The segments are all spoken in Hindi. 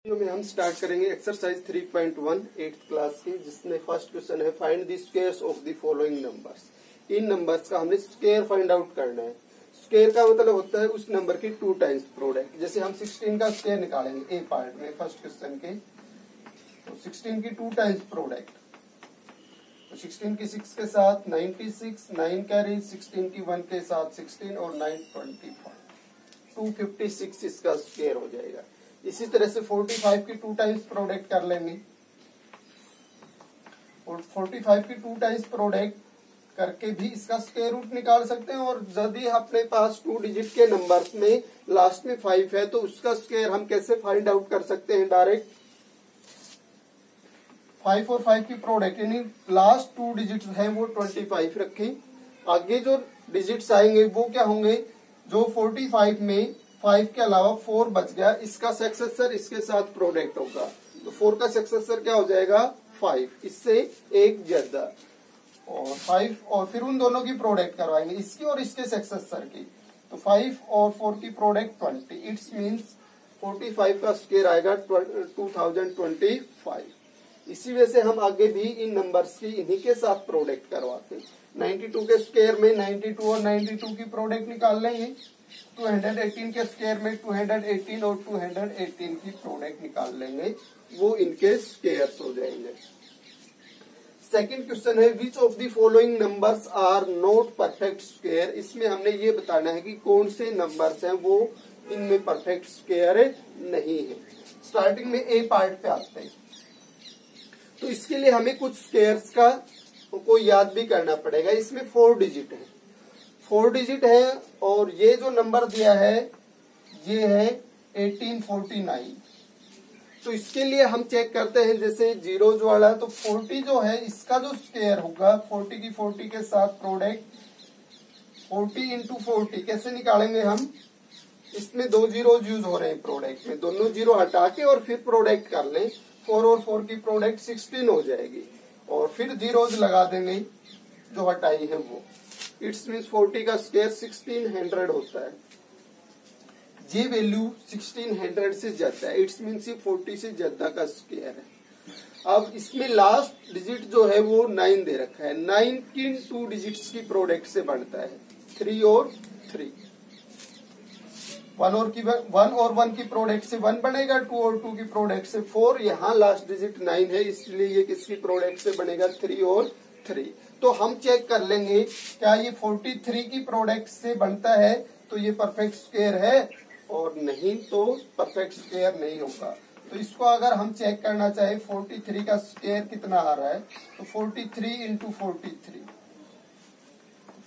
में हम स्टार्ट करेंगे एक्सरसाइज 3.1 8th क्लास की, जिसमें फर्स्ट क्वेश्चन है find the squares of the following numbers. In numbers का हमने स्क्वायर फाइंड आउट करना है। स्क्वायर का मतलब होता है उस नंबर की 2 टाइम्स प्रोडक्ट। जैसे हम 16 का स्क्वायर निकालेंगे ए पार्ट में फर्स्ट क्वेश्चन के, तो 16 की 2 टाइम्स प्रोडक्ट, तो 16 की 6 के साथ 96, 9 कैरी, 16 की 1 के साथ 16 और 9 25, 256 इसका स्क्वायर हो जाएगा। इसी तरह से 45 की 2 टाइम्स प्रोडक्ट कर लेंगे, और 45 की 2 टाइम्स प्रोडक्ट करके भी इसका स्क्वायर रूट निकाल सकते हैं। और यदि अपने पास 2 डिजिट के नंबर्स में लास्ट में 5 है तो उसका स्क्वायर हम कैसे फाइंड आउट कर सकते हैं? डायरेक्ट 5 और 5 की प्रोडक्ट, यानी लास्ट 2 डिजिट है वो 25 रखें, आगे जो डिजिट्स आएंगे वो क्या होंगे? जो 45 में 5 के अलावा 4 बच गया, इसका सक्सेसर इसके साथ प्रोडक्ट होगा, तो 4 का सक्सेसर क्या हो जाएगा? 5, इससे एक ज्यादा, और 5 और फिर उन दोनों की प्रोडक्ट करवाएंगे, इसकी और इसके सक्सेसर की, तो 5 और 4 की प्रोडक्ट 20। इट्स मीन्स 45 का स्क्वायर आएगा 2025। इसी वजह से हम आगे भी इन नंबर्स की इन्हीं के साथ प्रोडक्ट करवाते हैं। 92 के स्क्वायर में 92 और 92 की प्रोडक्ट निकाल लेंगे, 218 के स्क्वायर में 218 और 218 की प्रोडक्ट निकाल लेंगे, वो इनके स्क्वायर्स हो जाएंगे। सेकंड क्वेश्चन है which of the following numbers are not perfect square. इसमें हमने ये बताना है कि कौन से नंबर्स हैं वो इनमें परफेक्ट स्क्वायर नहीं है। स्टार्टिंग में ए पार्ट पे आते हैं, तो इसके लिए हमें कुछ स्क्वायर्स का को याद भी करना पड़ेगा। इसमें 4 डिजिट है, 4 डिजिट है, और ये जो नंबर दिया है ये है 1849। तो इसके लिए हम चेक करते हैं, जैसे जीरोज वाला, तो 40 जो है इसका जो स्क्वायर होगा 40 की 40 के साथ प्रोडक्ट 40 इंटू 40 कैसे निकालेंगे हम? इसमें 2 जीरोज यूज हो रहे हैं प्रोडक्ट में, दोनों जीरो हटा के और फिर प्रोडक्ट कर लें, 4 और 4 की प्रोडक्ट 16 हो जाएगी, और फिर जीरोज लगा देंगे जो हटाई है वो। इट्स मीन्स 40 का स्क्वायर 1600 होता है। ये वैल्यू 1600 से ज्यादा है, इट्स मीन्स ये 40 से ज्यादा का स्क्वायर है। अब इसमें लास्ट डिजिट जो है वो 9 दे रखा है, 9 की 2 डिजिट्स की प्रोडक्ट से बनता है 3 और 3। 1 और 1 की प्रोडक्ट से 1 बनेगा, 2 और 2 की प्रोडक्ट से 4। यहाँ लास्ट डिजिट 9 है, इसलिए ये किसकी प्रोडक्ट से बनेगा? 3 और 3। तो हम चेक कर लेंगे क्या ये 43 की प्रोडक्ट से बनता है, तो ये परफेक्ट स्क्वायर है, और नहीं तो परफेक्ट स्क्वायर नहीं होगा। तो इसको अगर हम चेक करना चाहे 43 का स्क्वायर कितना आ रहा है, तो 43 इंटू 43,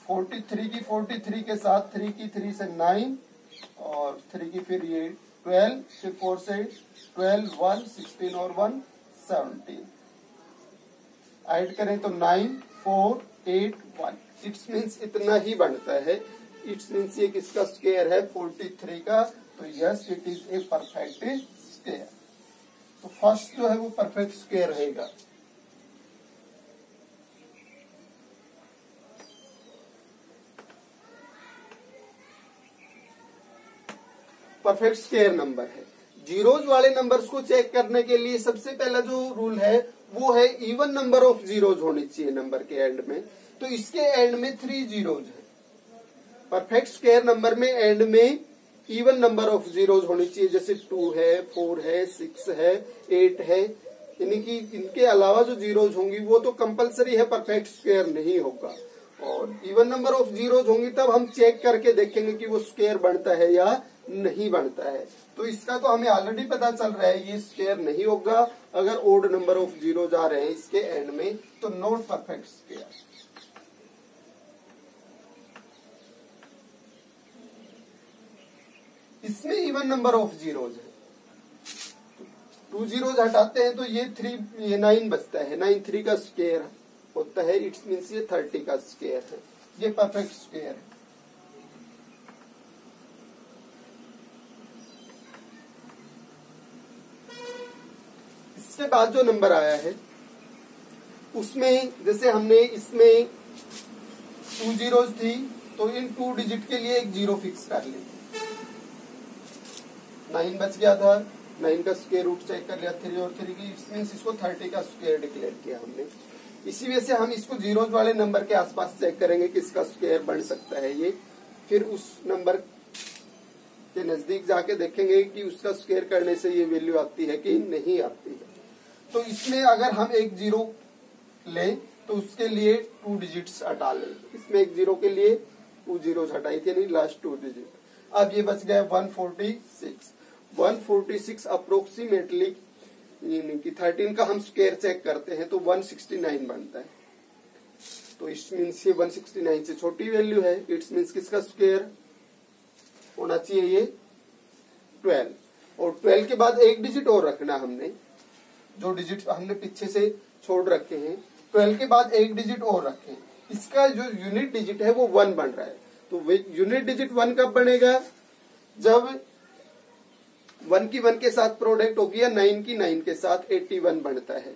43 की 43 के साथ 3 की 3 से 9, और 3 की फिर ये 12, फिर 4 से 12, 1 16 और 1 17, ऐड करें तो 9 4 8 1। इट्स मीन्स इतना ही बनता है। इट्स मीन्स ये किसका स्क्वायर है? 43 का। तो yes, it is a perfect square. तो फर्स्ट जो है वो परफेक्ट स्क्वायर रहेगा। परफेक्ट स्क्वायर नंबर है। जीरोज वाले नंबर्स को चेक करने के लिए सबसे पहला जो रूल है वो है इवन नंबर ऑफ जीरोज होनी चाहिए नंबर के एंड में। तो इसके एंड में 3 जीरोज है। परफेक्ट स्क्वायर नंबर में एंड में इवन नंबर ऑफ जीरोज होनी चाहिए, जैसे 2 है, 4 है, 6 है, 8 है, यानी कि इनके अलावा जो जीरोज होंगी वो तो कंपलसरी है, परफेक्ट स्क्वायर नहीं होगा। और इवन नंबर ऑफ जीरोज होंगी तब हम चेक करके देखेंगे कि वो स्क्वायर बनता है या नहीं बनता है। तो इसका तो हमें ऑलरेडी पता चल रहा है ये स्क्वायर नहीं होगा। अगर ओड नंबर ऑफ जीरोज आ रहे हैं इसके एंड में तो नॉट परफेक्ट स्क्वायर। इसमें इवन नंबर ऑफ जीरोज है, 2 जीरोज हटाते हैं तो ये 9 बचता है, 9 3 का स्क्वायर होता है। इट्स मीन्स ये 30 का स्क्वायर है, ये परफेक्ट स्क्वायर है। इसके बाद जो नंबर आया है उसमें जैसे हमने इसमें 2 जीरोज थी, तो इन 2 डिजिट के लिए एक जीरो फिक्स कर ली, 9 बच गया था, 9 का स्क्वायर रूट चेक कर लिया 3 और 3 की, इट्स मीन्स इसको 30 का स्क्वायर डिक्लेयर किया हमने। इसी वजह से हम इसको जीरोज वाले नंबर के आसपास चेक करेंगे किसका स्क्वायर बन सकता है ये, फिर उस नंबर के नजदीक जाके देखेंगे कि उसका स्क्वायर करने से ये वैल्यू आती है कि नहीं आती है। तो इसमें अगर हम एक जीरो लें तो उसके लिए 2 डिजिट्स हटा लें, इसमें एक जीरो के लिए 2 जीरो हटाई थी यानी लास्ट 2 डिजिट। अब ये बच गया 146 अप्रोक्सीमेटली, यानी कि 13 का हम स्क्वायर चेक करते हैं तो 169 बनता है। तो इट्स मीन्स ये 169 से छोटी वैल्यू है, इट्स मीन्स किसका स्क्वायर होना चाहिए ये 12, और 12 के बाद एक डिजिट और रखना हमने, जो डिजिट हमने पीछे से छोड़ रखे हैं 12 के बाद एक डिजिट और रखें, इसका जो यूनिट डिजिट है वो 1 बन रहा है। तो यूनिट डिजिट 1 कब बनेगा, जब 1 की 1 के साथ प्रोडक्ट होगी या 9 की 9 के साथ 81 बनता है।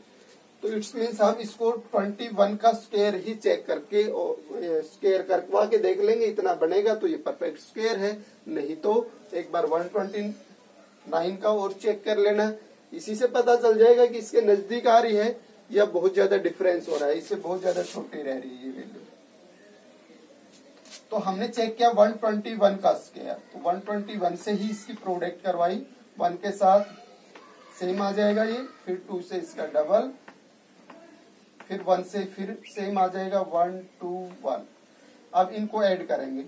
तो इट्स मीन्स हम इसको 21 का स्क्वायर ही चेक करके और स्क्वायर करवा के देख लेंगे, इतना बनेगा तो ये परफेक्ट स्क्वायर है, नहीं तो एक बार 129 का और चेक कर लेना, इसी से पता चल जाएगा कि इसके नजदीक आ रही है या बहुत ज्यादा डिफरेंस हो रहा है, इससे बहुत ज्यादा छोटी रह रही है ये वैल्यू। तो हमने चेक किया 121 का स्क्वायर, तो 121 से ही इसकी प्रोडक्ट करवाई, 1 के साथ सेम आ जाएगा ये, फिर 2 से इसका डबल, फिर 1 से फिर सेम आ जाएगा 1 2 1। अब इनको ऐड करेंगे,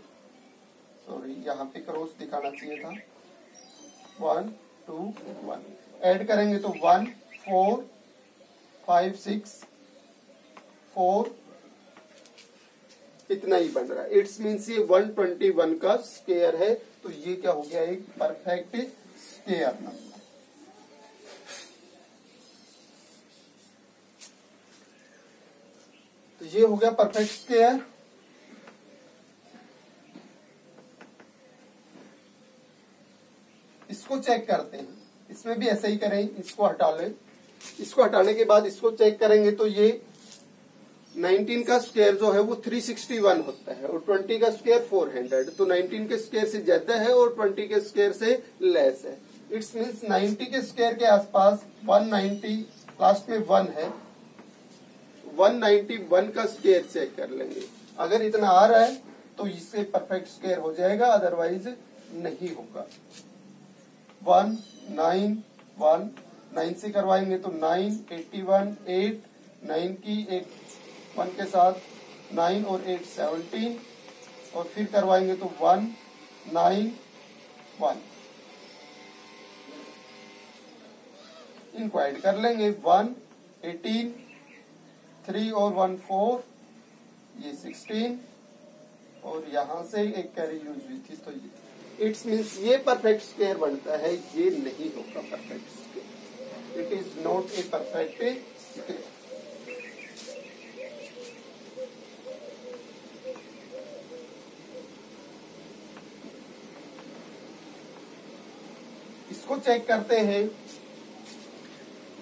सॉरी यहाँ पे क्रॉस दिखाना चाहिए था, 1 2 1 ऐड करेंगे तो 1 4 5 6 4 इतना ही बन रहा है। इट्स मीन्स ये 121 का स्क्वायर है, तो ये क्या हो गया एक परफेक्ट स्क्वायर नंबर। तो ये हो गया परफेक्ट स्क्वायर। इसको चेक करते हैं, इसमें भी ऐसा ही करें, इसको हटा लें, इसको हटाने के बाद इसको चेक करेंगे तो ये 19 का स्क्वायर जो है वो 361 होता है और 20 का स्क्वायर 400, तो 19 के स्क्वायर से ज्यादा है और 20 के स्क्वायर से लेस है। इट्स मीन्स 90 के स्क्वायर के आसपास 190 लास्ट में 1 है, 191 का स्क्वायर चेक कर लेंगे, अगर इतना आ रहा है तो इससे परफेक्ट स्क्वायर हो जाएगा, अदरवाइज नहीं होगा। 1 9 1 9 से करवाएंगे तो 9 81 8 9 की 1 के साथ 9 और 8 17, और फिर करवाएंगे तो 1 9 1, इनको ऐड कर लेंगे 1 18 3 और 1 4, ये 16, और यहां से एक कैरी यूज हुई थी, तो ये इट्स मीन्स ये परफेक्ट स्क्वायर बनता है, ये नहीं होगा perfect square, it is not a perfect square. इसको चेक करते हैं,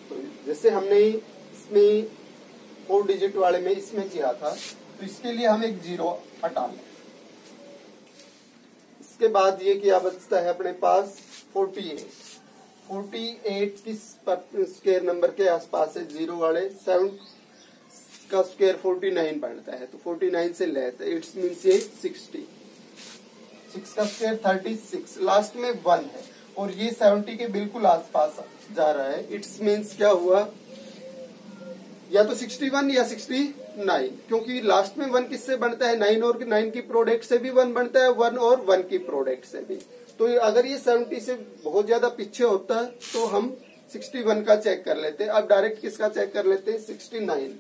तो जैसे हमने इसमें 4 डिजिट वाले में इसमें किया था, तो इसके लिए हम एक जीरो हटा लें। इसके बाद ये क्या बचता है अपने पास 48 किस स्क्वायर नंबर के आसपास है, जीरो वाले 7 का स्क्वायर 49 बनता है, तो 49 से लेस है, इट्स मीन्स ये 60, 6 का स्क्वायर 36, लास्ट में 1 है और ये 70 के बिल्कुल आसपास जा रहा है। इट्स मीन्स क्या हुआ, या तो 61 या 69, क्योंकि लास्ट में 1 किससे बनता है, 9 और 9 की प्रोडक्ट से भी 1 बनता है, 1 और 1 की प्रोडक्ट से भी। तो अगर ये 70 से बहुत ज्यादा पीछे होता तो हम 61 का चेक कर लेते। अब डायरेक्ट किसका चेक कर लेते हैं, 69।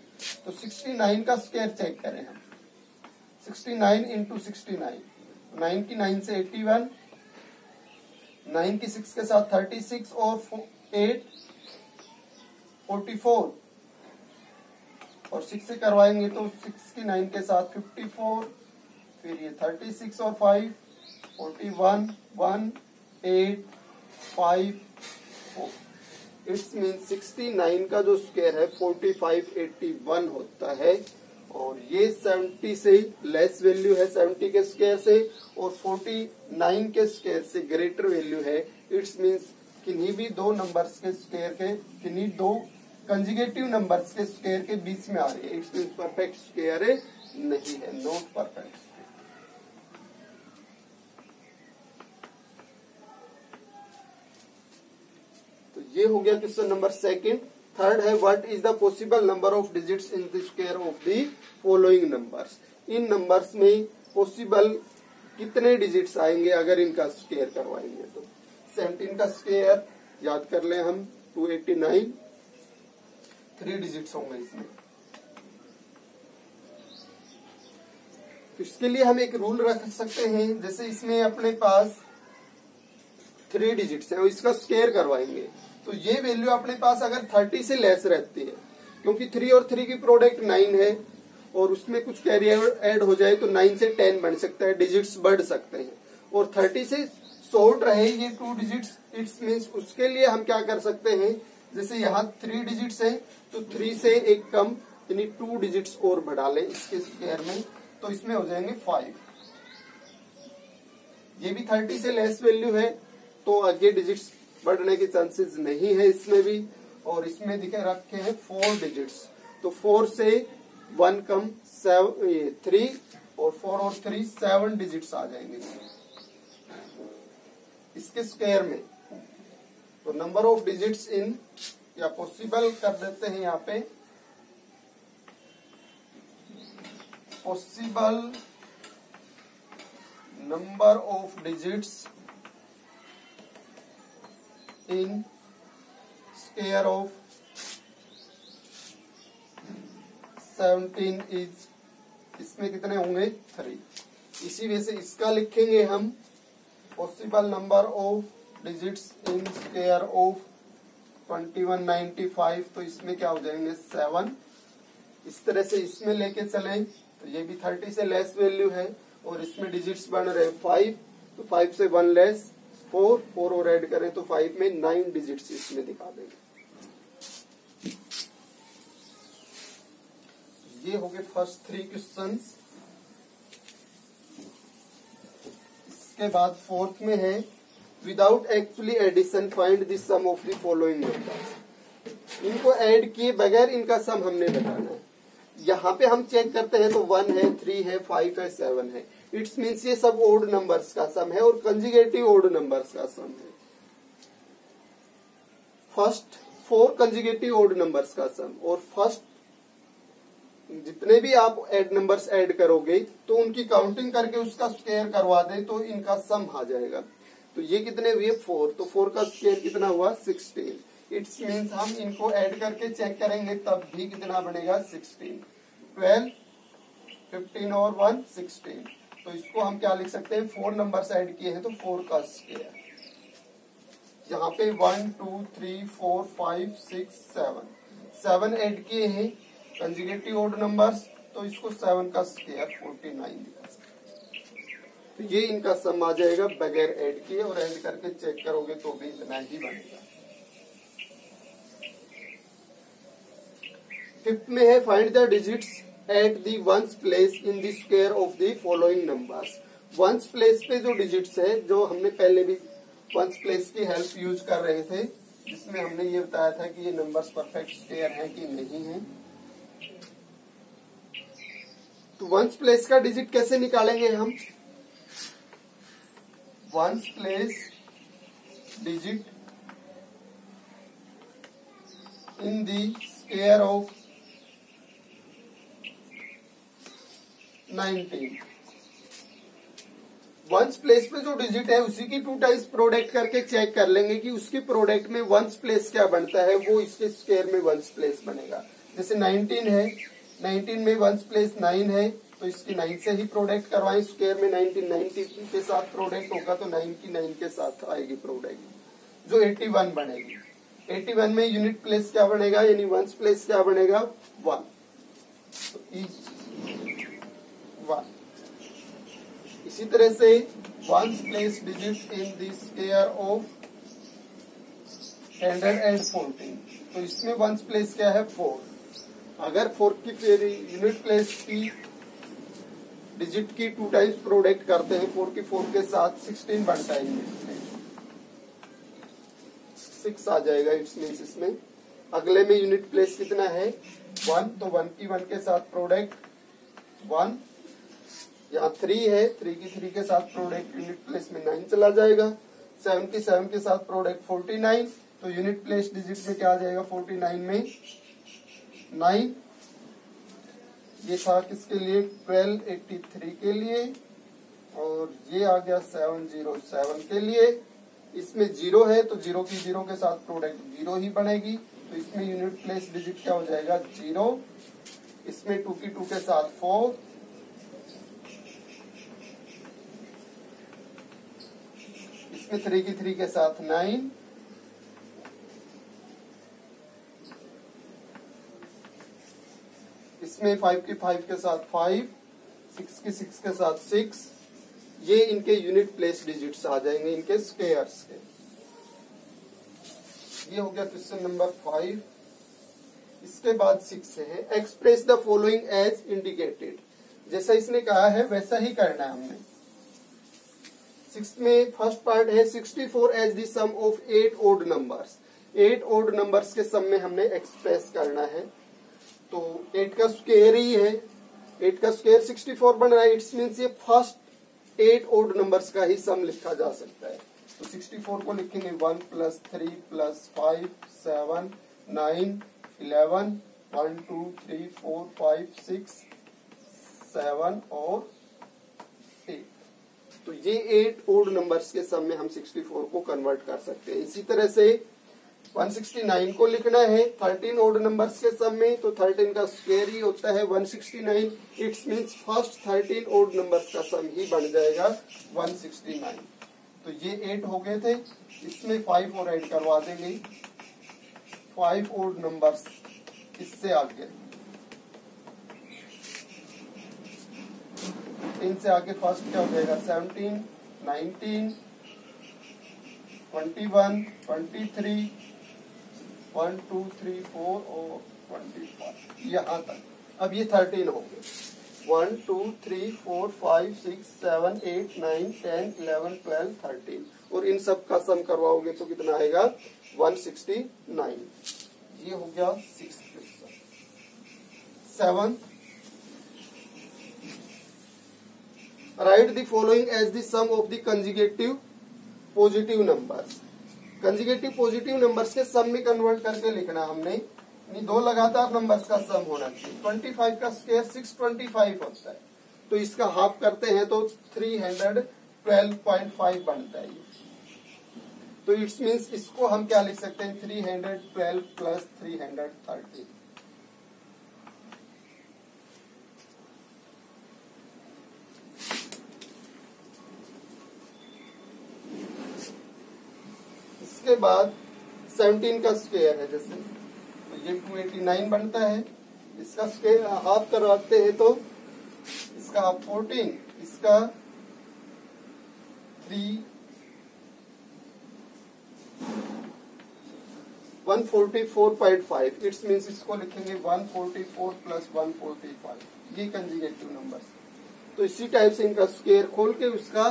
तो 69 का स्क्वायर चेक करें हम, 69 इंटू 69, 9 की 9 से 81, 9 की 6 के साथ 36 और 8 44, और 6 से करवाएंगे तो 6 की 9 के साथ 54, फिर ये 36 और 5 41 1 8 5 4। इट्स मीन 69 का जो स्क्वायर है 4581 होता है, और ये 70 से लेस वैल्यू है 70 के स्क्वायर से, और 49 के स्क्वायर से ग्रेटर वैल्यू है। इट्स मीन्स किन्हीं भी दो नंबर्स के स्क्वायर के किन्हीं दो कंजुगेटिव नंबर्स के स्क्वायर के बीच में आ रही है, इट्स परफेक्ट स्क्वायर नहीं है, नॉट परफेक्ट। तो ये हो गया क्वेश्चन नंबर सेकंड। थर्ड है what is the possible number of digits in the square of the following numbers. In numbers में पॉसिबल कितने डिजिट्स आएंगे अगर इनका स्क्वायर करवाएंगे तो। 17 का स्क्वायर याद कर लें हम 289, 3 डिजिट्स होंगे इसमें। तो इसके लिए हम एक रूल रख सकते हैं, जैसे इसमें अपने पास 3 डिजिट्स है और इसका स्क्वायर करवाएंगे तो ये वैल्यू अपने पास अगर 30 से लेस रहती है, क्योंकि 3 और 3 की प्रोडक्ट 9 है और उसमें कुछ कैरी ऐड हो जाए तो 9 से 10 बन सकता है, डिजिट्स बढ़ सकते हैं। और 30 से शॉर्ट रहे ये 2 डिजिट्स, इट्स मीन्स उसके लिए हम क्या कर सकते हैं, जैसे यहाँ 3 डिजिट्स है तो 3 से एक कम यानी 2 डिजिट्स और बढ़ा लें इसके स्क्वायर में, तो इसमें हो जाएंगे 5। ये भी 30 से लेस वैल्यू है तो आगे डिजिट्स बढ़ने के चांसेस नहीं है इसमें भी। और इसमें दिखे रखे हैं 4 डिजिट्स, तो 4 से 1 कम 3 और 4 और 3 7 डिजिट्स आ जाएंगे इसके स्क्वायर में। तो नंबर ऑफ डिजिट्स इन या पॉसिबल कर देते हैं यहाँ पे, possible number of digits in square of 17 is, इसमें कितने होंगे 3। इसी वजह से इसका लिखेंगे हम possible number of digits in square of 2195, तो इसमें क्या हो जाएंगे 7। इस तरह से इसमें लेके चलें तो ये भी 30 से लेस वैल्यू है और इसमें डिजिट्स बन रहे 5, तो 5 से 1 लेस 4 और ऐड करें तो 5 में 9 डिजिट्स इसमें दिखा देंगे। ये हो गए फर्स्ट 3 क्वेश्चंस। इसके बाद फोर्थ में है without actually addition find the sum of the following numbers. इनको ऐड किए बगैर इनका सम हमने बताना है। यहाँ पे हम चेक करते हैं तो 1 है, 3 है, 5 है, 7 है, इट्स मीन्स ये सब ओड नंबर्स का सम है और कंजुगेटिव ओड नंबर्स का सम है। फर्स्ट 4 कंजुगेटिव ओड नंबर्स का सम, और फर्स्ट जितने भी आप ऐड नंबर्स ऐड करोगे तो उनकी काउंटिंग करके उसका स्क्वायर करवा दे तो इनका सम आ जाएगा। तो ये कितने हुए 4, तो 4 का स्क्वायर कितना हुआ 16। इट्स मीन्स हम इनको ऐड करके चेक करेंगे तब भी कितना बनेगा 16। 12, 15 और 1 16। तो इसको हम क्या लिख सकते हैं, 4 नंबर्स ऐड किए हैं तो 4 का स्क्वायर। यहाँ पे 1 2 3 4 5 6 7 ऐड किए हैं कंजुगेटिव ओड नंबर्स, तो इसको 7 का स्क्वायर 49 दिया। तो ये इनका सम आ जाएगा बगैर ऐड किए, और ऐड करके चेक करोगे तो भी इतना ही बनेगा। फिफ्थ में है find the digits at the ones place in the square of the following numbers. Ones place पे जो डिजिट्स है, जो हमने पहले भी वंस प्लेस की हेल्प यूज कर रहे थे, जिसमें हमने ये बताया था कि ये नंबर्स परफेक्ट स्क्वायर है कि नहीं है। तो वंस प्लेस का डिजिट कैसे निकालेंगे हम, ones place digit in the square of 19। Ones place पे जो डिजिट है उसी की 2 टाइम्स प्रोडक्ट करके चेक कर लेंगे कि उसकी प्रोडक्ट में वंस प्लेस क्या बनता है, वो इसके स्क्वायर में वंस प्लेस बनेगा। जैसे 19 है, 19 में वंस प्लेस 9 है, तो इसकी 9 से ही प्रोडक्ट करवाएं स्क्वायर में। 90 के साथ प्रोडक्ट होगा तो 9 की 9 के साथ आएगी प्रोडक्ट, जो 81 बनेगी। 81 में यूनिट प्लेस क्या बनेगा, यानी वंस प्लेस क्या बनेगा 1, तो ईच 1। इसी तरह से ones place digit in the square of 114, तो इसमें वंस प्लेस क्या है 4। अगर 4 की यूनिट प्लेस की डिजिट की 2 टाइम्स प्रोडक्ट करते हैं 4 की 4 के साथ 16 बनता है यूनिट प्लेस। 6 आ जाएगा। इट्स मीन्स इसमें अगले में यूनिट प्लेस कितना है 1, तो 1 की 1 के साथ प्रोडक्ट 1, यहाँ 3 है, 3 की 3 के साथ प्रोडक्ट यूनिट प्लेस में 9 चला जाएगा। 7 की 7 के साथ प्रोडक्ट 49, तो यूनिट प्लेस डिजिट में क्या आ जाएगा 49 में 9। ये था किसके लिए 1283 के लिए, और ये आ गया 707 के लिए। इसमें 0 है तो 0 की 0 के साथ प्रोडक्ट 0 ही बनेगी, तो इसमें यूनिट प्लेस डिजिट क्या हो जाएगा 0। इसमें 2 की 2 के साथ 4, इसमें 3 की 3 के साथ 9, इसमें 5 की 5 के साथ 5, 6 की 6 के साथ 6। ये इनके यूनिट प्लेस डिजिट्स आ जाएंगे इनके स्क्वायर्स के। ये हो गया क्वेश्चन नंबर 5। इसके बाद 6 है express the following as indicated. जैसा इसने कहा है वैसा ही करना है हमने। 6 में फर्स्ट पार्ट है 64 as the sum of 8 odd numbers. 8 odd numbers के सम में हमने एक्सप्रेस करना है, तो 8 का स्क्वायर ही है, 8 का स्क्वायर 64 बन रहा है। इट्स मीन्स ये फर्स्ट 8 ओड नंबर्स का ही सम लिखा जा सकता है। तो 64 को लिखेंगे 1 + 3 + 5 7 9 11 1 2 3 4 5 6 7 और 8। तो ये 8 ओड नंबर्स के सम में हम 64 को कन्वर्ट कर सकते हैं। इसी तरह से 169 को लिखना है 13 ओड नंबर्स के सम में, तो 13 का स्क्वायर ही होता है 169। It's means first 13 odd numbers का सम ही बन जाएगा 169। तो ये 8 हो गए थे, इसमें 5 और ऐड करवा देंगे 5 ओड नंबर्स इससे आगे। इनसे आगे फर्स्ट क्या हो जाएगा 17 19 21 23 1 2 3 4 और 25 यहाँ तक। अब ये 13 हो गए 1 2 3 4 5 6 7 8 9 10 11 12 13 और इन सब का सम करवाओगे तो कितना आएगा 169। ये हो गया 6th question. 7th, write the following as the sum of the consecutive positive numbers. Consecutive positive numbers के सम में कन्वर्ट करके लिखना हमने, दो लगातार नंबर्स का सम होना चाहिए। 25 का स्क्वायर 625 होता है, तो इसका हाफ करते हैं तो 312.5 बनता है। तो इट्स मीन्स इसको हम क्या लिख सकते हैं 312 + 330। इसके बाद 17 का स्क्वायर है, जैसे तो ये 289 बनता है। इसका स्क्वायर हाफ करवाते हैं तो इसका हाफ 14, इसका 144.5। इट्स मीन्स इसको लिखेंगे 144 + 145। ये कंजुगेटिव नंबर। तो इसी टाइप से इनका स्क्वायर खोल के उसका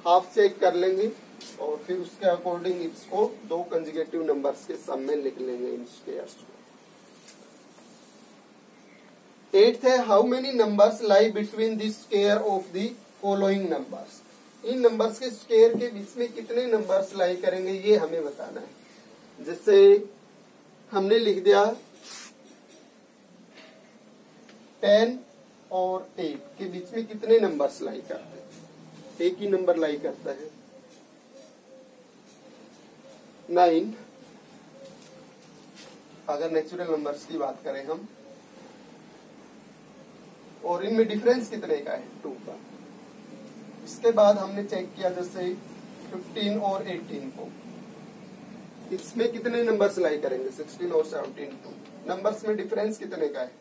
हाफ चेक कर लेंगे और फिर उसके अकॉर्डिंग इसको दो कंजुगेटिव नंबर्स के सम में लिख लेंगे इन स्क्वायर्स को। 8th है how many numbers lie between the square of the following numbers. In numbers के स्क्वायर के बीच में कितने नंबर्स लाई करेंगे ये हमें बताना है। जैसे हमने लिख दिया 10 और 8 के बीच में कितने नंबर्स लाई करते हैं, एक ही नंबर लाई करता है 9। अगर नेचुरल नंबर्स की बात करें हम, और इनमें डिफरेंस कितने का है 2 का। इसके बाद हमने चेक किया जैसे 15 और 18 को, इसमें कितने नंबर्स लाई करेंगे 16 और 17 2। नंबर्स में डिफरेंस कितने का है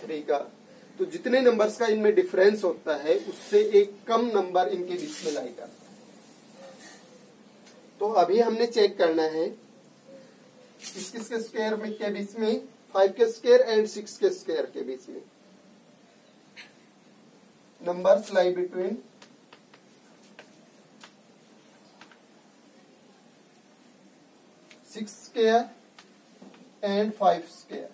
3 का। तो जितने नंबर्स का इनमें डिफरेंस होता है उससे एक कम नंबर इनके बीच में लाई करता है। तो अभी हमने चेक करना है किस-किस के स्क्वायर में के बीच में, 5 के स्क्वायर एंड 6 के स्क्वायर के बीच में numbers lie between 6 square and 5 square.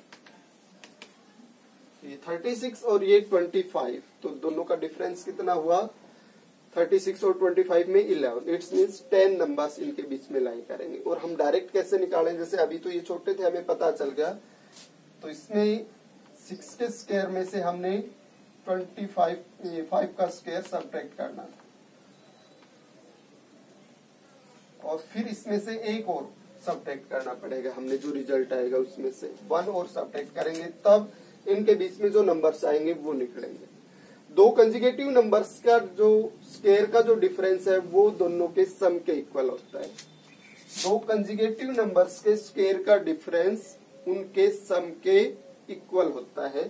ये 36 और ये 25, तो दोनों का डिफरेंस कितना हुआ? 36 और 25 में 11। इट्स मीन्स 10 नंबर्स इनके बीच में लाई करेंगे। और हम डायरेक्ट कैसे निकालें? जैसे अभी तो ये छोटे थे, हमें पता चल गया, तो इसमें 6 के स्क्वायर में से हमने 5 का स्क्वायर सब्ट्रैक्ट करना था, और फिर इसमें से एक और सब्ट्रैक्ट करना पड़ेगा। हमने जो रिजल्ट आएगा उसमें से 1 और सब्ट्रैक्ट करेंगे, तब इनके बीच में जो नंबर्स आएंगे वो निकलेंगे। दो कंजुगेटिव नंबर्स का जो स्क्वायर का जो डिफरेंस है वो दोनों के सम के इक्वल होता है। दो कंजुगेटिव नंबर्स के स्क्वायर का डिफरेंस उनके सम के इक्वल होता है,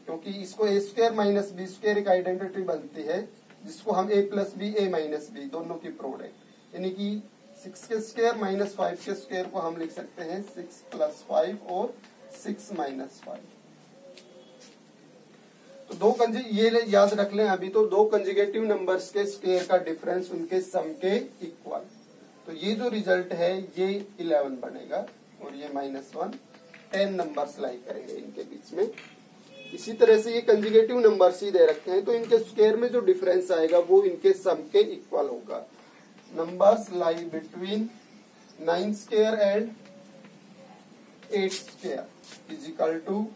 क्योंकि इसको a square minus B square एक आइडेंटिटी बनती है, जिसको हम a plus B a minus B दोनों की प्रोडक्ट, यानी कि 6 के स्क्वायर माइनस 5 के स्क्वायर को हम लिख सकते हैं 6 प्लस 5 और 6 माइनस 5। तो ये याद रख लें अभी, तो दो कंजुगेटिव नंबर्स के स्क्वायर का डिफरेंस उनके सम के इक्वल। तो ये जो रिजल्ट है ये 11 बनेगा और ये -1, 10 नंबर्स लाई करेंगे इनके बीच में। इसी तरह से ये कंजुगेटिव नंबर्स ही दे रखे हैं, तो इनके स्क्वायर में जो डिफरेंस आएगा वो इनके सम के इक्वल होगा। Numbers lie between 9 square and 8 square is equal to,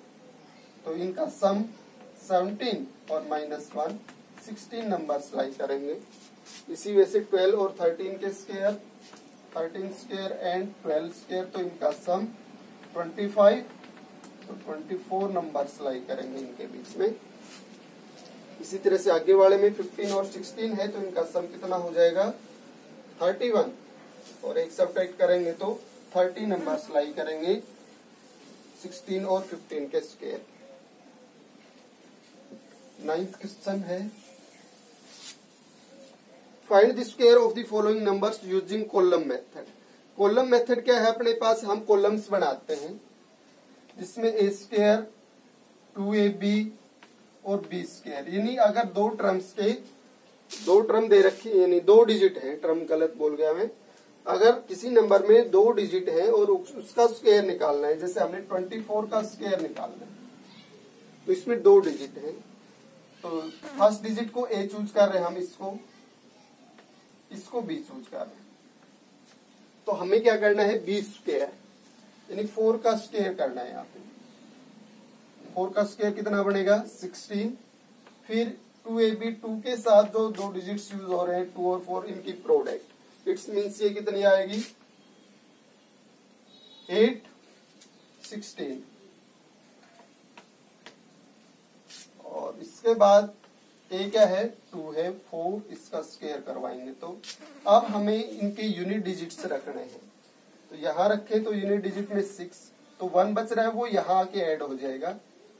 तो इनका सम 17 और -1 16 नंबर्स लाई करेंगे। इसी वजह से 12 और 13 के स्क्वायर, 13 स्क्वायर एंड 12 स्क्वायर, तो इनका सम 25, तो 24 नंबर्स लाई करेंगे इनके बीच में। इसी तरह से आगे वाले में 15 और 16 है, तो इनका सम कितना हो जाएगा? 31, और एक सब्ट्रैक्ट करेंगे तो 30 नंबर्स लाई करेंगे 16 और 15 के स्क्वायर। 9th क्वेश्चन है, find the square of the following numbers using column method. Column method क्या है? अपने पास हम कॉलम्स बनाते हैं जिसमें a स्क्वायर, 2ab और b स्क्वायर, यानी अगर दो टर्म्स के दो टर्म दे रखी, यानी 2 डिजिट है, टर्म गलत बोल गया मैं, अगर किसी नंबर में 2 डिजिट है और उसका स्क्वायर निकालना है, जैसे हमने 24 का स्क्वायर निकालना है, तो इसमें 2 डिजिट है, तो फर्स्ट डिजिट को a चूज कर रहे हैं हम, इसको b चूज कर रहे हैं, तो हमें क्या करना है? b स्क्वायर यानी 4 का स्क्वायर करना है। यहाँ पे 4 का स्क्वायर कितना बनेगा? 16। फिर 2ab, 2 के साथ जो 2 डिजिट्स यूज हो रहे हैं 2 और 4, इनकी प्रोडक्ट, इट्स मीन्स ये कितनी आएगी? 8, 16। और इसके बाद a क्या है? 2 है, 4, इसका स्क्वायर करवाएंगे। तो अब हमें इनके यूनिट डिजिट्स रखने हैं, तो यहाँ रखें तो यूनिट डिजिट में 6, तो 1 बच रहा है, वो यहाँ आके ऐड हो जाएगा,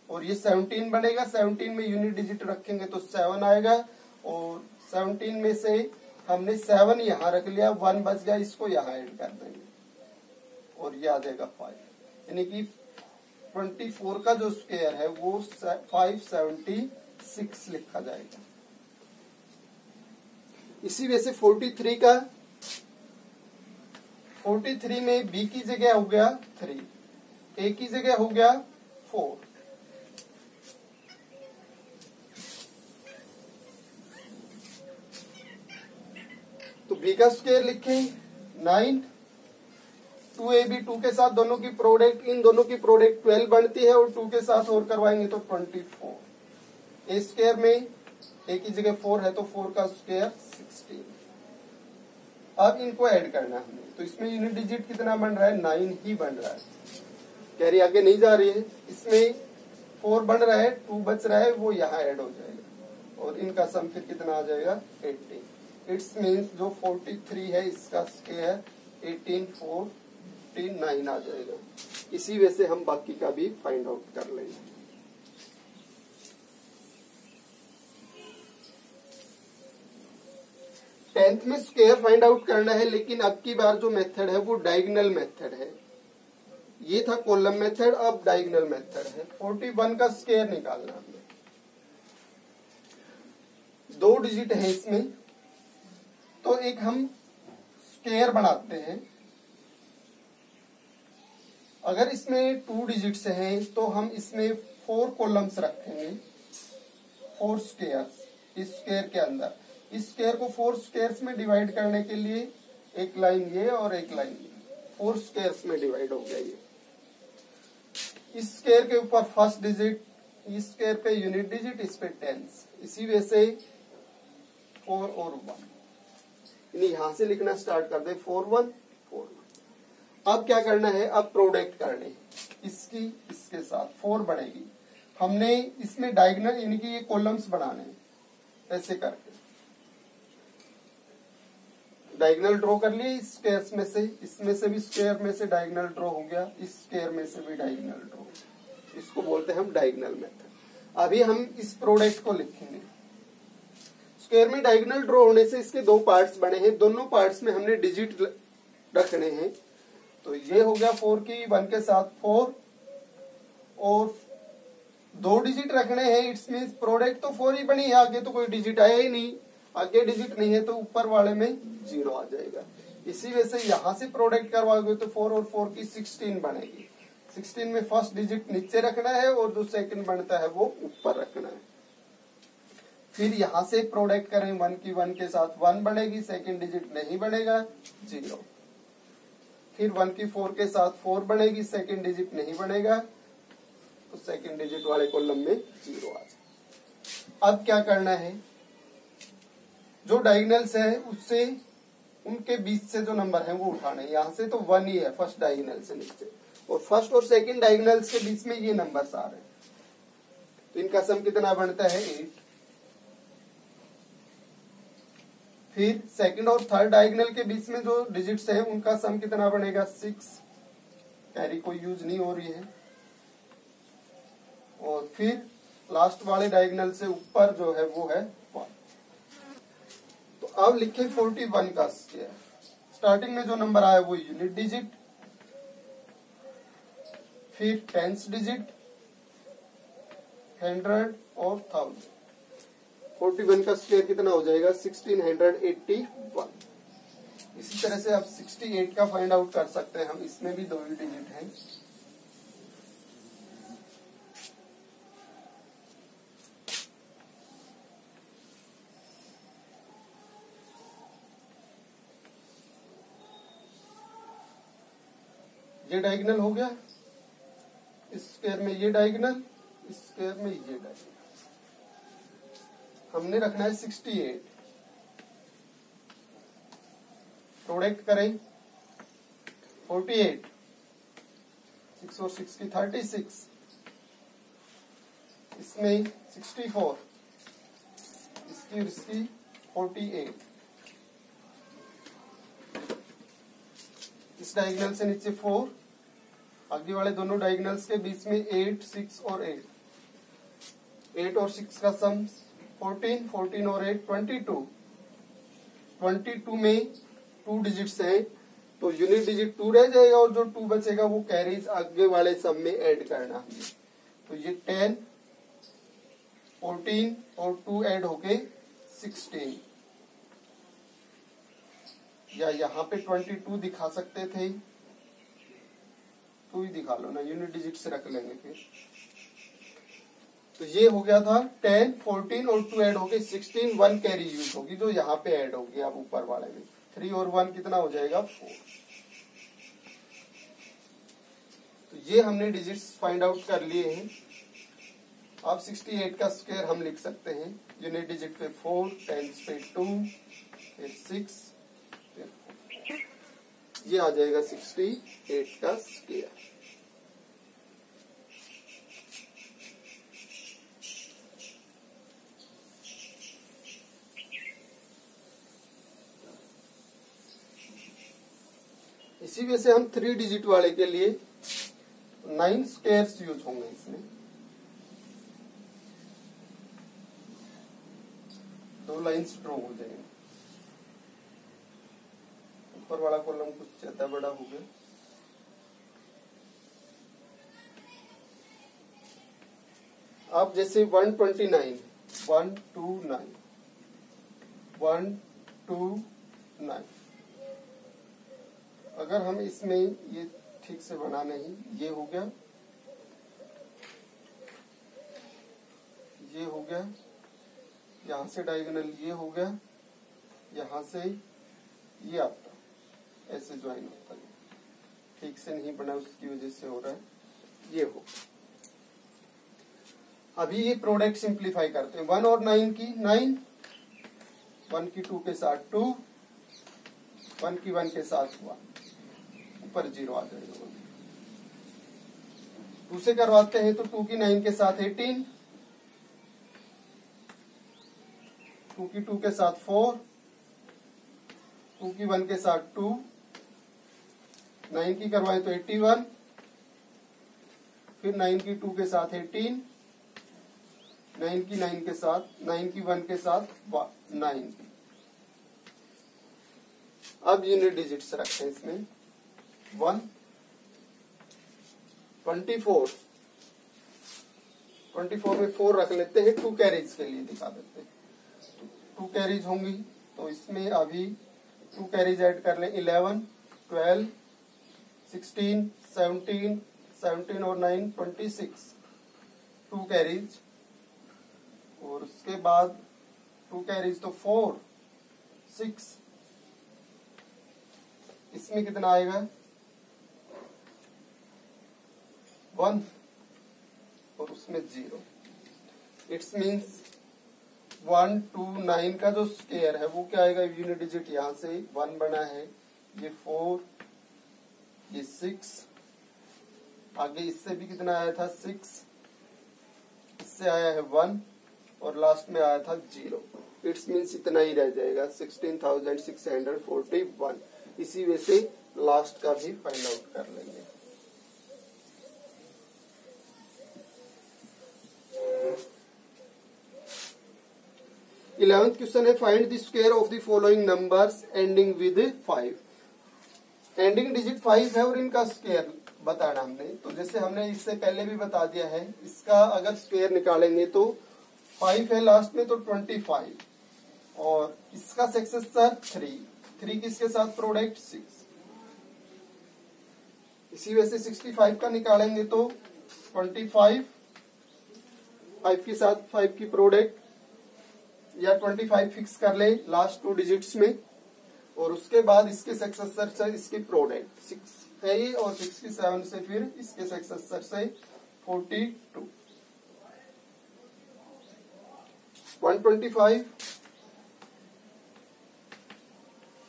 और ये 17 बनेगा। 17 में यूनिट डिजिट रखेंगे तो 7 आएगा, और 17 में से हमने 7 यहाँ रख लिया, 1 बच गया, इसको यहाँ ऐड कर देंगे और ये आ जाएगा 5, यानी कि 24 का जो स्क्वायर है वो 576 लिखा जाएगा। इसी वजह से 43 में b की जगह हो गया 3, a की जगह हो गया 4, तो b का स्क्वायर लिखें 9, 2ab, 2 के साथ दोनों की प्रोडक्ट, इन दोनों की प्रोडक्ट 12 बनती है, और 2 के साथ और करवाएंगे तो 24। a स्क्वायर में a की जगह 4 है, तो 4 का स्क्वायर 16। अब इनको ऐड करना है हमें, तो इसमें यूनिट डिजिट कितना बन रहा है? 9 ही बन रहा है, कैरी आगे नहीं जा रही है। इसमें 4 बन रहा है, 2 बच रहा है, वो यहाँ ऐड हो जाएगा, और इनका सम फिर कितना आ जाएगा? 18। इट्स मीन्स जो 43 है इसका स्क्वायर 18, 49 आ जाएगा। इसी वजह से हम बाकी का भी फाइंड आउट कर लेंगे। टेंथ में स्क्वायर फाइंड आउट करना है, लेकिन अब की बार जो मेथड है वो डायगोनल मेथड है। ये था कॉलम मेथड, अब डायगोनल मेथड है। 41 का स्क्वायर निकालना है, 2 डिजिट है इसमें, तो एक हम स्क्वायर बनाते हैं अगर इसमें 2 डिजिट्स हैं तो हम इसमें 4 कॉलम्स रखेंगे, 4 स्क्वायर्स इस स्क्वायर के अंदर। इस स्क्वायर को 4 स्क्वायर्स में डिवाइड करने के लिए एक लाइन ये और एक लाइन ये, 4 स्क्वायर्स में डिवाइड हो गया ये। इस स्क्वायर के ऊपर फर्स्ट डिजिट, इस स्क्वायर पे यूनिट डिजिट, इस पे टेंस, इसी वजह से 4 और 1 यहां से लिखना स्टार्ट कर दे, 4 1 4 1। अब क्या करना है, अब प्रोडक्ट करने, इसकी इसके साथ 4 बनेगी। हमने इसमें डायगोनल यानी कि ये कॉलम्स बनाने हैं, ऐसे करके डायगोनल ड्रॉ कर लिए इस स्क्वायर्स में से, इसमें से भी स्क्वायर में से डायगोनल ड्रॉ हो गया, इस स्क्वायर में से भी डायगोनल ड्रॉ, इसको बोलते हैं हम डायगोनल मेथड। अभी हम इस प्रोडक्ट को लिखेंगे। स्क्वायर में डायगोनल ड्रॉ होने से इसके 2 पार्ट्स बने हैं, दोनों पार्ट्स में हमने डिजिट रखने हैं। तो ये हो गया 4 की 1 के साथ 4 और 2 डिजिट रखने हैं। इट्स मीन्स प्रोडक्ट तो 4 ही बनी है, आगे तो कोई डिजिट आया ही नहीं, आगे डिजिट नहीं है तो ऊपर वाले में 0 आ जाएगा। इसी वजह से यहां से प्रोडक्ट करवाओगे तो 4 और 4 की 16 बनेगी। 16 में फर्स्ट डिजिट नीचे रखना है और जो सेकंड बनता है वो ऊपर रखना है। फिर यहां से प्रोडक्ट करें, 1 की 1 के साथ 1 बनेगी, सेकंड डिजिट नहीं बनेगा 0। फिर 1 की 4 के साथ 4 बनेगी, सेकंड डिजिट नहीं बनेगा तो सेकंड डिजिट वाले कॉलम में 0 आ जाए। अब क्या करना है, जो डायगोनल्स है उससे उनके बीच से जो नंबर है वो उठाना है। यहां से तो 1 ही है फर्स्ट डायगोनल से नीचे, और फर्स्ट और सेकंड डायगोनल्स के बीच में ये नंबर्स आ रहे हैं, तो इनका सम कितना बनता है 8। फिर सेकंड और थर्ड डायगोनल के बीच में जो डिजिट्स है उनका सम कितना बनेगा 6, कैरी कोई यूज नहीं हो रही है। और फिर लास्ट वाले डायगोनल से ऊपर जो है वो है 1। तो अब लिखे 41 का स्क्वायर। स्टार्टिंग में जो नंबर आया वो यूनिट डिजिट, फिर टेंस डिजिट, 100 और 1000। 41 का स्क्वायर कितना हो जाएगा 1681। इसी तरह से आप 68 का फाइंड आउट कर सकते हैं हम, इसमें भी 2 ही डिजिट हैं। ये डायगोनल हो गया, इस स्क्वायर में ये डायगोनल, इस स्क्वायर में ये डायगोनल। हमने रखना है 68। प्रोडक्ट करें 48, 6 और 6 की 36, इसमें 64, इसकी और इसकी 48। इस डायगोनल से नीचे 4, आगे वाले दोनों डायगोनल्स के बीच में 8, 6 और 8। 8 और 6 का सम 14, 14 और 8 22। 22 में 2 डिजिट्स हैं तो यूनिट डिजिट 2 रह जाएगा और जो 2 बचेगा वो कैरीज आगे वाले सम में ऐड करना है। तो ये 10, 14 और 2 ऐड होके 16, या यहाँ पे 22 दिखा सकते थे, 2 ही दिखा लो ना, यूनिट डिजिट से रख लेंगे फिर। तो ये हो गया था 10, 14 और 2 ऐड होके 16, 1 कैरी यूज होगी जो यहाँ पे ऐड होगी। अब ऊपर वाले में 3 और 1 कितना हो जाएगा 4। तो ये हमने डिजिट्स फाइंड आउट कर लिए हैं। अब 68 का स्क्वायर हम लिख सकते हैं, यूनिट डिजिट पे 4, टेंस पे 2, फिर 6, फिर 4। ये आ जाएगा 68 का स्क्वायर। इसी वजह से हम 3 डिजिट वाले के लिए 9 स्क्वायर्स यूज होंगे इसमें। 2 लाइन्स ड्रॉ हो जाएंगे। ऊपर वाला कॉलम कुछ ज्यादा बड़ा हो गया। अब जैसे 129, 129, 129, अगर हम इसमें ये ठीक से बना नहीं, ये हो गया, ये हो गया, यहाँ से डायगोनल ये हो गया, यहाँ से ये आपका ऐसे ज्वाइन होता है, ठीक से नहीं बना उसकी वजह से हो रहा है, ये हो। अभी ये प्रोडक्ट सिंप्लीफाई करते हैं। 1 और 9 की 9, 1 की 2 के साथ 2, 1 की 1 के साथ 1, ऊपर 0 आ जाएगा। 2 से करवाते हैं तो 2 की 9 के साथ 18, 2 की 2 के साथ 4, 2 की 1 के साथ 2, 9 की करवाएं तो 81, फिर 9 की 2 के साथ 18, 9 की 9 के साथ 9 की 1 के साथ 9। अब यूनिट डिजिट्स रखते हैं इसमें 1, 24 में 4 रख लेते हैं, 2 कैरीज के लिए दिखा देते हैं। 2 कैरीज होंगी तो इसमें अभी 2 कैरीज ऐड कर लें, 11, 12, 16, 17, 17 और 9 26, 2 कैरीज। और उसके बाद 2 कैरीज तो 4, 6, इसमें कितना आएगा 1 और उसमें 0। इट्स मीन्स 1 2 9 का जो स्क्वायर है वो क्या आएगा, यूनिट डिजिट यहाँ से 1 बना है, ये 4, ये 6, आगे इससे भी कितना आया था 6, इससे आया है 1 और लास्ट में आया था 0। इट्स मीन्स इतना ही रह जाएगा 16,641। इसी वजह से लास्ट का भी फाइंड आउट कर लेंगे। इलेवेंथ क्वेश्चन है, find the square of the following numbers ending with 5। Ending digit 5 है और इनका स्क्वायर बताना हमने, तो जैसे हमने इससे पहले भी बता दिया है, इसका अगर स्क्वायर निकालेंगे तो 5 है लास्ट में तो 25, और इसका सक्सेसर 3 किसके साथ प्रोडक्ट 6। इसी वजह से 65 का निकालेंगे तो 25, 5 के साथ 5 की प्रोडक्ट या 25 फिक्स कर ले लास्ट 2 डिजिट्स में, और उसके बाद इसके सक्सेसर से इसकी प्रोडक्ट 6 है ये, और 67 से फिर इसके सक्सेसर से 42, 125,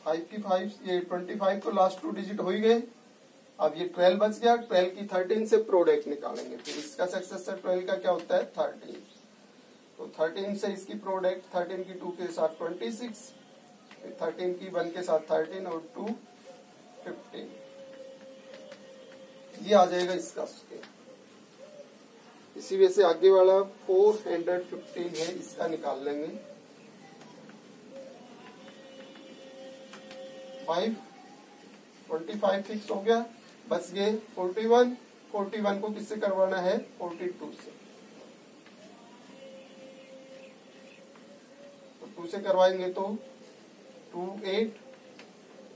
5 की 5, ये 25 तो लास्ट 2 डिजिट हो ही गए। अब ये 12 बच गया, 12 की 13 से प्रोडक्ट निकालेंगे, फिर इसका सक्सेसर 12 का क्या होता है 13, तो 13 से इसकी प्रोडक्ट 13 की 2 के साथ 26, 13 की 1 के साथ 13 और 2 15, ये आ जाएगा इसका स्क्वायर। इसी वजह से आगे वाला 415 है, इसका निकाल लेंगे। 25 फिक्स हो गया, बच गए 41 को किससे करवाना है 42 से, तो 2 से करवाएंगे तो 2 8,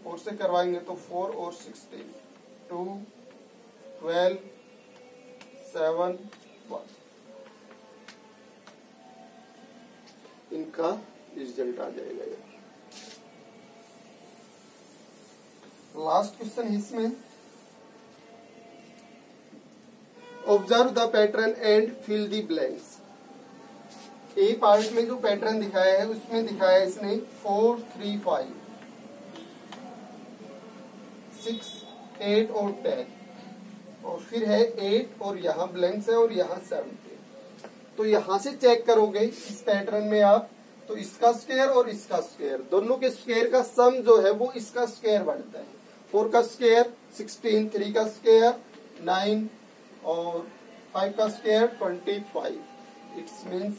4 से करवाएंगे तो 4 और 16, 2 12 7 1, इनका रिजल्ट आ जाएगा। लास्ट क्वेश्चन है इसमें, observe the pattern and fill the blanks. A part में जो पैटर्न दिखाया है उसमें दिखाया है इसने 4 3 5 6 8 और 10, और फिर है 8 और यहाँ ब्लैंक्स है और यहाँ 17। तो यहाँ से चेक करोगे इस पैटर्न में आप, तो इसका स्क्वायर और इसका स्क्वायर, दोनों के स्क्वायर का सम जो है वो इसका स्क्वायर बनता है। 4 का स्क्वायर 16, 3 का स्क्वायर 9 और 5 का स्क्वायर 25। इट्स मीन्स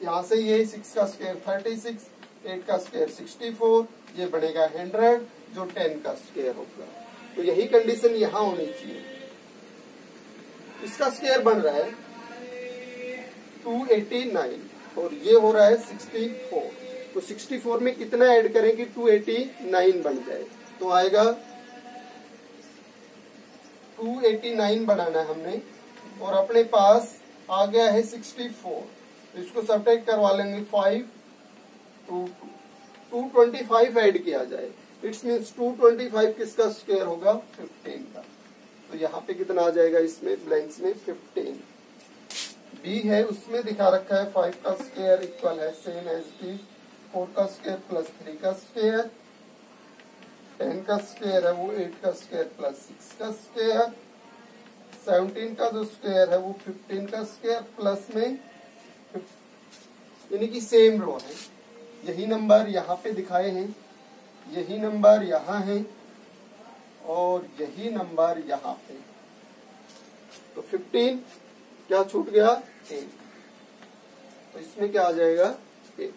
यहाँ से ये 6 का स्क्वायर 36, 8 का स्क्वायर 64, ये बनेगा 100 जो 10 का स्क्वायर होगा। तो यही कंडीशन यहाँ होनी चाहिए। इसका स्क्वायर बन रहा है 289 और ये हो रहा है 64, तो 64 में कितना ऐड करें कि 289 बन जाए, तो आएगा 289 बनाना है हमने, और अपने पास आ गया है 64। तो इसको सब्ट्रैक्ट करवा लेंगे 5 2 225 ऐड किया जाए, इट्स मीन्स 225 किसका स्क्वायर होगा 15 का। तो यहाँ पे कितना आ जाएगा इसमें ब्लैंक्स में 15। बी है उसमें दिखा रखा है 5 का स्क्वायर इक्वल है सेम एज इट इज 4 का स्क्वायर प्लस 3 का स्क्वायर, 10 का स्क्वायर है वो 8 का स्क्वायर प्लस 6 का स्क्वायर, 17 का जो स्क्वायर है वो 15 का स्क्वायर प्लस में, यानी कि सेम रो है। यही नंबर यहाँ पे दिखाए हैं, यही नंबर यहाँ है और यही नंबर यहाँ पे। तो 15 क्या छूट गया 8, तो इसमें क्या आ जाएगा 8।